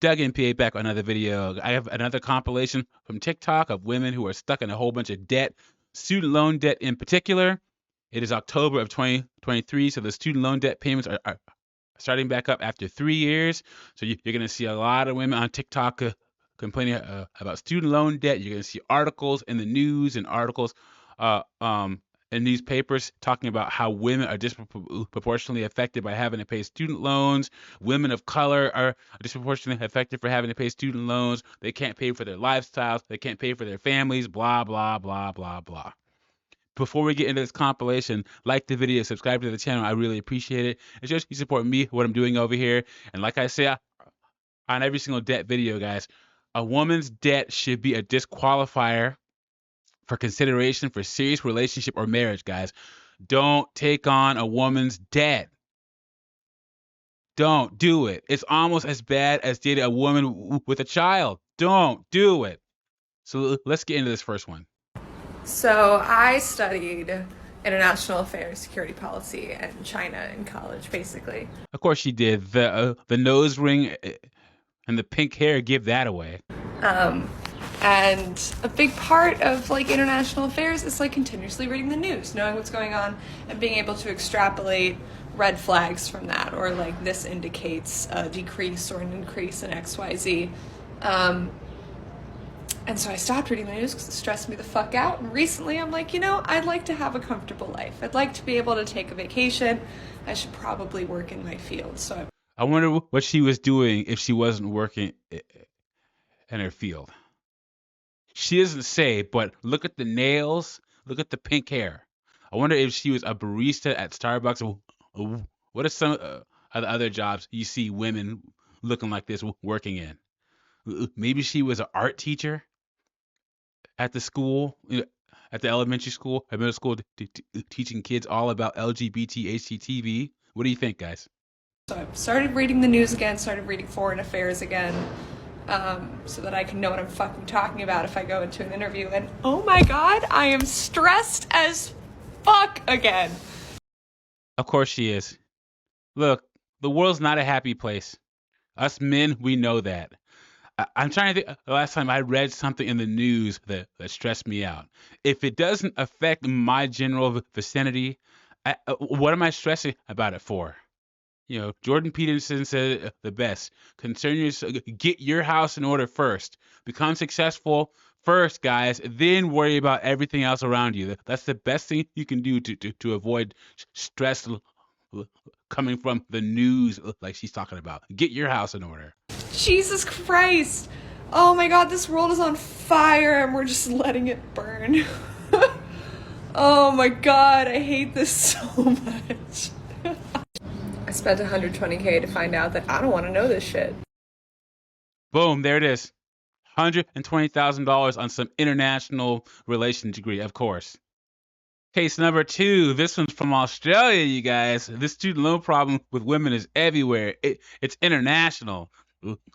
Doug MPA back on another video. I have another compilation from TikTok of women who are stuck in a whole bunch of debt, student loan debt in particular. It is October of 2023, so the student loan debt payments are starting back up after 3 years. So you're going to see a lot of women on TikTok complaining about student loan debt. You're going to see articles in the news and articles in newspapers talking about how women are disproportionately affected by having to pay student loans. Women of color are disproportionately affected for having to pay student loans. They can't pay for their lifestyles. They can't pay for their families, blah, blah, blah, blah, blah. Before we get into this compilation, like the video, subscribe to the channel. I really appreciate it. It shows you support me, what I'm doing over here. And like I say on every single debt video, guys, a woman's debt should be a disqualifier for consideration for serious relationship or marriage, guys. Don't take on a woman's debt. Don't do it. It's almost as bad as dating a woman with a child. Don't do it. So let's get into this first one. So I studied international affairs, security policy, and China in college, basically. Of course she did. The nose ring and the pink hair give that away. And a big part of like international affairs is like continuously reading the news, knowing what's going on, and being able to extrapolate red flags from that, or like this indicates a decrease or an increase in XYZ. And so I stopped reading the news because it stressed me the fuck out. And recently I'm like, I'd like to have a comfortable life. I'd like to be able to take a vacation. I should probably work in my field. So I wonder what she was doing if she wasn't working in her field. She doesn't say, but look at the nails, look at the pink hair. I wonder if she was a barista at Starbucks. What are some of the other jobs you see women looking like this working in? Maybe she was an art teacher at the school, at the elementary school, at middle school, teaching kids all about LGBT, HGTV. What do you think, guys? So I started reading the news again, started reading foreign affairs again, so that I can know what I'm fucking talking about if I go into an interview. And oh my god, I am stressed as fuck again. Of course she is. Look, the world's not a happy place. Us men, we know that. I'm trying to think the last time I read something in the news that stressed me out. If it doesn't affect my general vicinity, what am I stressing about it for? Jordan Peterson said the best. Concern yourself. Get your house in order first. Become successful first, guys. Then worry about everything else around you. That's the best thing you can do to avoid stress coming from the news, like she's talking about. Get your house in order. Jesus Christ. Oh my god, this world is on fire and we're just letting it burn. Oh my god, I hate this so much. I spent $120K to find out that I don't want to know this shit. Boom, there it is. $120,000 on some international relations degree, of course. Case number 2. This one's from Australia, you guys. This student loan problem with women is everywhere. It's international.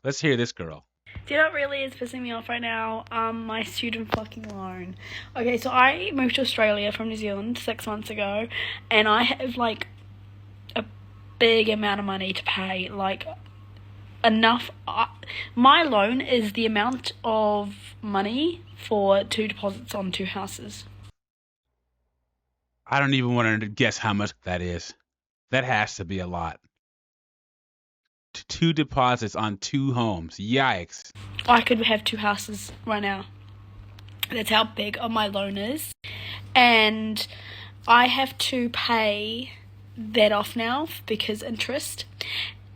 Let's hear this girl. Do you know what really is pissing me off right now? My student fucking loan. Okay, so I moved to Australia from New Zealand 6 months ago, and I have like a big amount of money to pay, like enough. My loan is the amount of money for 2 deposits on 2 houses. I don't even want to guess how much that is. That has to be a lot. 2 deposits on 2 homes. Yikes. I could have 2 houses right now. That's how big my loan is. And I have to pay that off now because interest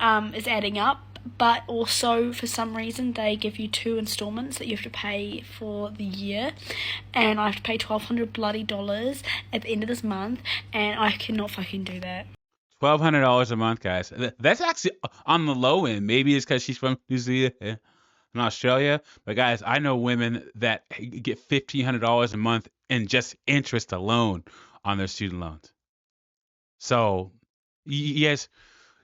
is adding up. But also, for some reason, they give you 2 installments that you have to pay for the year. And I have to pay $1,200 bloody dollars at the end of this month. And I cannot fucking do that. $1,200 a month, guys. That's actually on the low end. Maybe it's because she's from New Zealand and Australia. But guys, I know women that get $1,500 a month in just interest alone on their student loans. So, yes,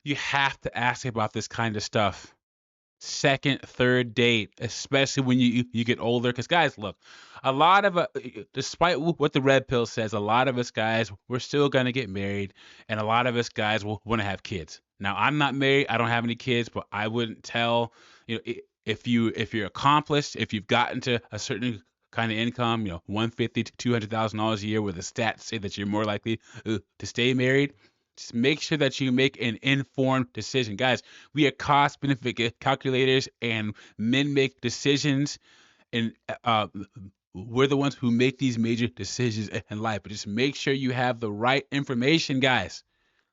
you have to ask about this kind of stuff. Second, third date, especially when you get older. Because guys, look, a lot of despite what the red pill says, a lot of us guys, we're still gonna get married, and a lot of us guys will want to have kids. Now, I'm not married. I don't have any kids, but I wouldn't tell, if you're accomplished, if you've gotten to a certain kind of income, 150 to $200,000 a year, where the stats say that you're more likely to stay married. Just make sure that you make an informed decision, guys. We are cost benefit calculators, and men make decisions, and we're the ones who make these major decisions in life. But just make sure you have the right information, guys.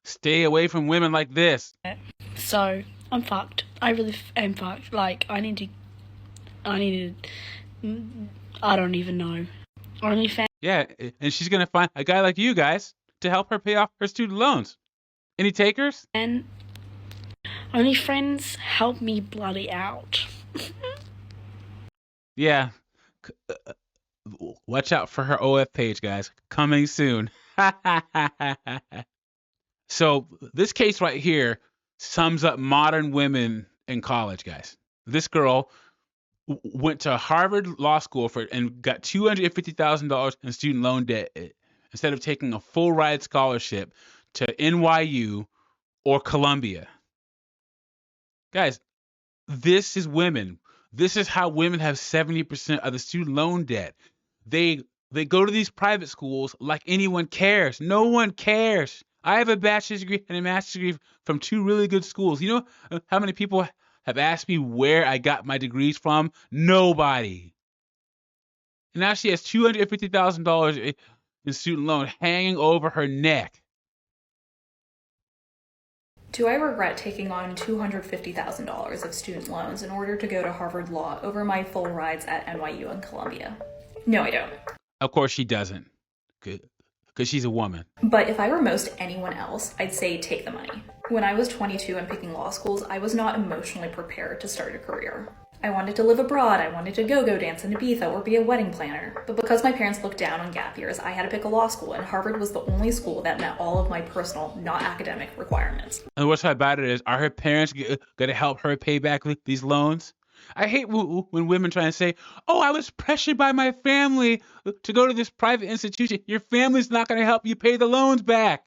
Stay away from women like this. So I'm fucked. I really am fucked. Like, I need to, I don't even know. OnlyFans. Yeah, and she's gonna find a guy like you guys to help her pay off her student loans. Any takers? And OnlyFans, help me bloody out. Yeah. Watch out for her OF page, guys. Coming soon. So this case right here sums up modern women in college, guys. This girl went to Harvard Law School and got $250,000 in student loan debt instead of taking a full ride scholarship to NYU or Columbia. Guys, this is women. This is how women have 70% of the student loan debt. They go to these private schools like anyone cares. No one cares. I have a bachelor's degree and a master's degree from two really good schools. You know how many people have asked me where I got my degrees from? Nobody. And now she has $250,000 in student loan hanging over her neck. Do I regret taking on $250,000 of student loans in order to go to Harvard Law over my full rides at NYU and Columbia? No, I don't. Of course she doesn't. Because she's a woman. But if I were most anyone else, I'd say take the money. When I was 22 and picking law schools, I was not emotionally prepared to start a career. I wanted to live abroad, I wanted to go dance in Ibiza or be a wedding planner. But because my parents looked down on gap years, I had to pick a law school, and Harvard was the only school that met all of my personal, not academic requirements. And what's about it is, are her parents going to help her pay back these loans? I hate when women try and say, oh, I was pressured by my family to go to this private institution. Your family's not going to help you pay the loans back.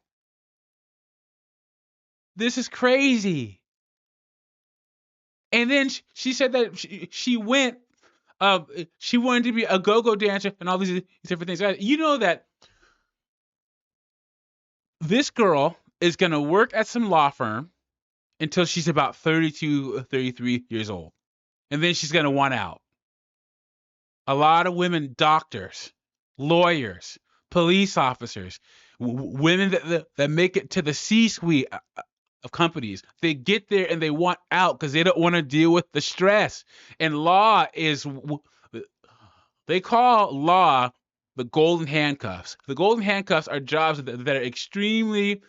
This is crazy. And then she said that she went, she wanted to be a go-go dancer and all these different things. You know that this girl is going to work at some law firm until she's about 32, 33 years old. And then she's going to want out. A lot of women, doctors, lawyers, police officers, women that make it to the C-suite of companies, they get there and they want out because they don't want to deal with the stress. And law is, they call law the golden handcuffs. The golden handcuffs are jobs that are extremely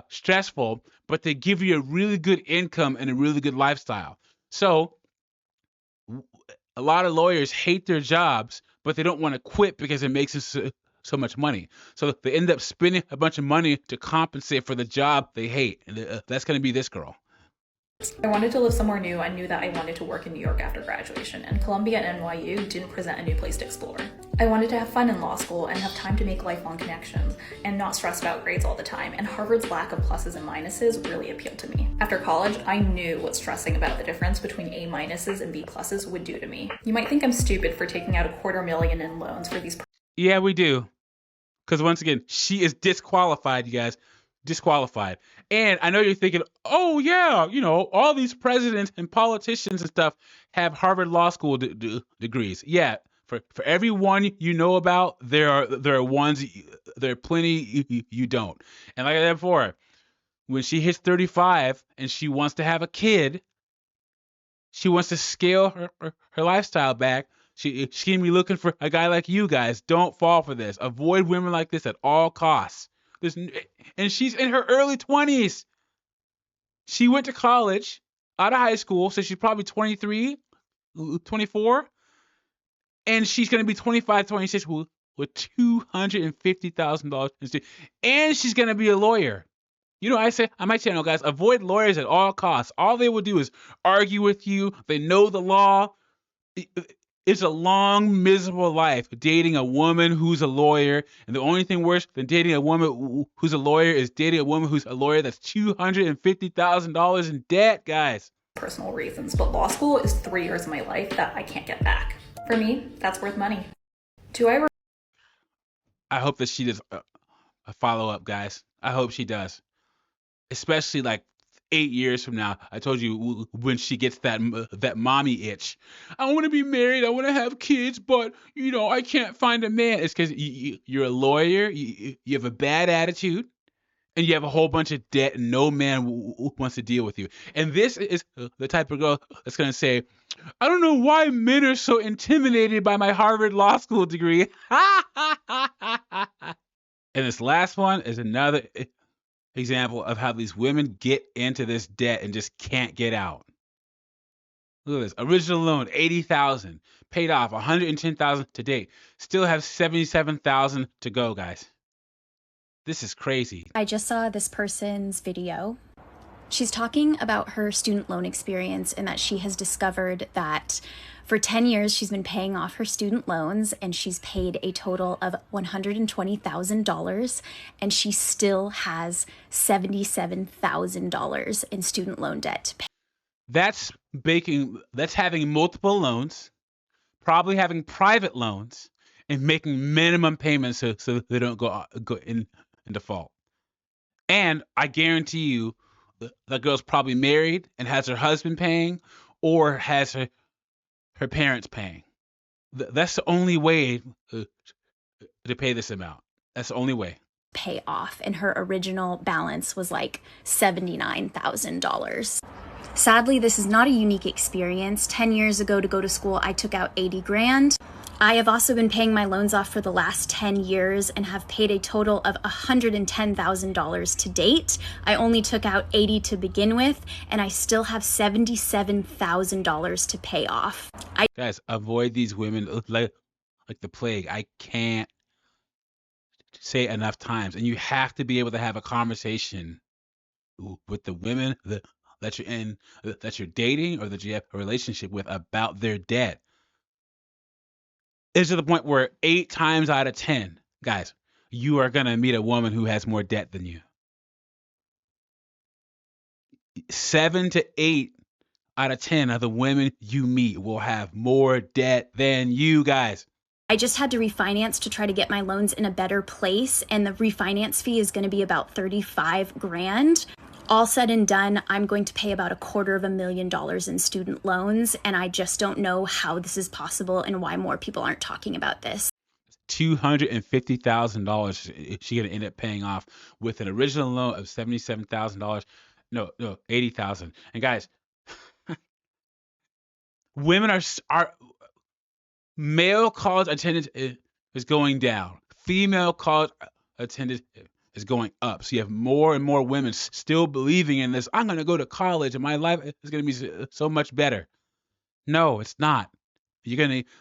stressful, but they give you a really good income and a really good lifestyle. So a lot of lawyers hate their jobs, but they don't want to quit because it makes them so much money. So they end up spending a bunch of money to compensate for the job they hate. And that's going to be this girl. I wanted to live somewhere new. I knew that I wanted to work in New York after graduation, and Columbia and NYU didn't present a new place to explore. I wanted to have fun in law school and have time to make lifelong connections and not stress about grades all the time, and Harvard's lack of pluses and minuses really appealed to me. After college, I knew what stressing about the difference between A minuses and B pluses would do to me. You might think I'm stupid for taking out $250,000 in loans for these. Yeah, we do. Because once again, she is disqualified, you guys. Disqualified. And I know you're thinking, oh yeah, all these presidents and politicians and stuff have Harvard Law School degrees. Yeah, for every one you know about, there are plenty you don't. And like I said before, when she hits 35 and she wants to have a kid, she wants to scale her lifestyle back. She can be looking for a guy like you guys. Don't fall for this. Avoid women like this at all costs. And she's in her early 20s. She went to college out of high school, so she's probably 23, 24. And she's going to be 25, 26 with $250,000 in student. And she's going to be a lawyer. I say on my channel, guys, avoid lawyers at all costs. All they will do is argue with you. They know the law. It's a long, miserable life dating a woman who's a lawyer. And the only thing worse than dating a woman who's a lawyer is dating a woman who's a lawyer that's $250,000 in debt, guys. Personal reasons, but law school is 3 years of my life that I can't get back. For me, that's worth money. I hope that she does a follow-up, guys. I hope she does. Especially like 8 years from now. I told you when she gets that mommy itch. I want to be married. I want to have kids, but I can't find a man. It's because you're a lawyer. You have a bad attitude, and you have a whole bunch of debt, and no man wants to deal with you. And this is the type of girl that's gonna say, "I don't know why men are so intimidated by my Harvard Law School degree." And this last one is another example of how these women get into this debt and just can't get out. Look at this. Original loan, $80,000. Paid off, $110,000 to date. Still have $77,000 to go, guys. This is crazy. I just saw this person's video. She's talking about her student loan experience and that she has discovered that for 10 years she's been paying off her student loans and she's paid a total of $120,000 and she still has $77,000 in student loan debt to pay. That's having multiple loans, probably having private loans, and making minimum payments so they don't go in default. And I guarantee you, the girl's probably married and has her husband paying, or has her parents paying. That's the only way to pay this amount. That's the only way. Pay off, and her original balance was like $79,000. Sadly, this is not a unique experience. 10 years ago to go to school, I took out 80 grand. I have also been paying my loans off for the last 10 years and have paid a total of $110,000 to date. I only took out 80 to begin with, and I still have $77,000 to pay off. Guys, avoid these women like the plague. I can't say it enough times. And you have to be able to have a conversation with the women that you're dating or that you have a relationship with about their debt. It's to the point where 8 times out of 10, guys, you are going to meet a woman who has more debt than you. 7 to 8 out of 10 of the women you meet will have more debt than you, guys. I just had to refinance to try to get my loans in a better place, and the refinance fee is going to be about 35 grand. All said and done, I'm going to pay about $250,000 in student loans, and I just don't know how this is possible and why more people aren't talking about this. $250,000 she's going to end up paying off with an original loan of $77,000. No, $80,000. And guys, women are male college attendance is going down. Female college attendance is going up. So you have more and more women still believing in this. I'm going to go to college and my life is going to be so much better. No, it's not.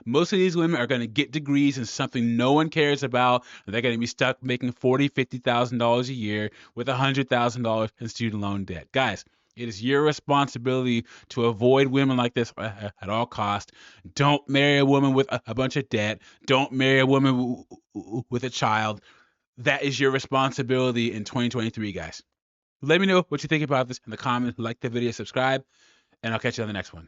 Most of these women are going to get degrees in something no one cares about. They're going to be stuck making $40,000, $50,000 a year with $100,000 in student loan debt. Guys, it is your responsibility to avoid women like this at all costs. Don't marry a woman with a bunch of debt. Don't marry a woman with a child. That is your responsibility in 2023, guys. Let me know what you think about this in the comments. Like the video, subscribe, and I'll catch you on the next one.